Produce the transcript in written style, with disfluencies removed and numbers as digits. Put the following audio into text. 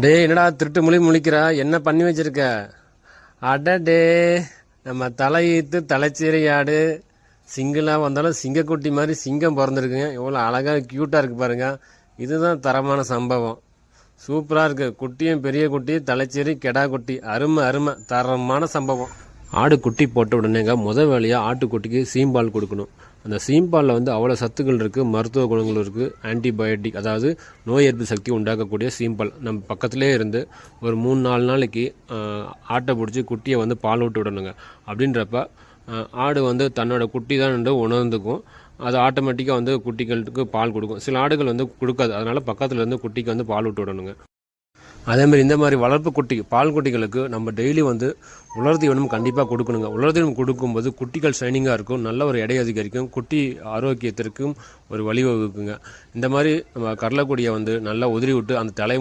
டே என்னடா திருட்டு முழிக்கிறா, என்ன பண்ணி வச்சிருக்க? அடடே, நம்ம தலையீத்து தலைச்சேரி ஆடு சிங்கிளாக வந்தாலும் சிங்கக்குட்டி மாதிரி சிங்கம் பிறந்திருக்குங்க. எவ்வளோ அழகாக க்யூட்டாக இருக்கு பாருங்க. இதுதான் தரமான சம்பவம். சூப்பராக இருக்கு. குட்டியும் பெரிய குட்டி, தலைச்சேரி கெடா குட்டி, அருமை அருமை, தரமான சம்பவம். ஆடு குட்டி போட்ட உடனேங்க வேலையாக ஆட்டுக்குட்டிக்கு சீம்பால் கொடுக்கணும். அந்த சீம்பாலில் வந்து அவ்வளோ சத்துக்கள் இருக்குது, மருத்துவ குணங்கள் இருக்குது, ஆன்டிபயோட்டிக், அதாவது நோய் எதிர்ப்பு சக்தி உண்டாக்கக்கூடிய சீம்பால் நம்ம பக்கத்துலேயே இருந்து ஒரு 3-4 நாளைக்கு ஆட்டை பிடிச்சி குட்டியை வந்து பால் விட்டு விடணுங்க. அப்படின்றப்ப ஆடு வந்து தன்னோட குட்டி தான் உணர்ந்துக்கும். அது ஆட்டோமேட்டிக்காக வந்து குட்டிகளுக்கு பால் கொடுக்கும். சில ஆடுகள் வந்து கொடுக்காது, அதனால் பக்கத்தில் இருந்து குட்டிக்கு வந்து பால் விட்டு விடணுங்க. அதேமாதிரி இந்த மாதிரி வளர்ப்பு குட்டி பால் குட்டிகளுக்கு நம்ம டெய்லி வந்து உலர் தீவனம் கண்டிப்பாக கொடுக்கணுங்க. உலர் தீவனம் கொடுக்கும்போது குட்டிகள் ஷைனிங்காக இருக்கும், நல்ல ஒரு எடை அதிகரிக்கும், குட்டி ஆரோக்கியத்திற்கும் ஒரு வழிவகுக்குங்க. இந்த மாதிரி நம்ம கடலைக்குடியை வந்து நல்லா உதிரி விட்டு அந்த தலைமுறை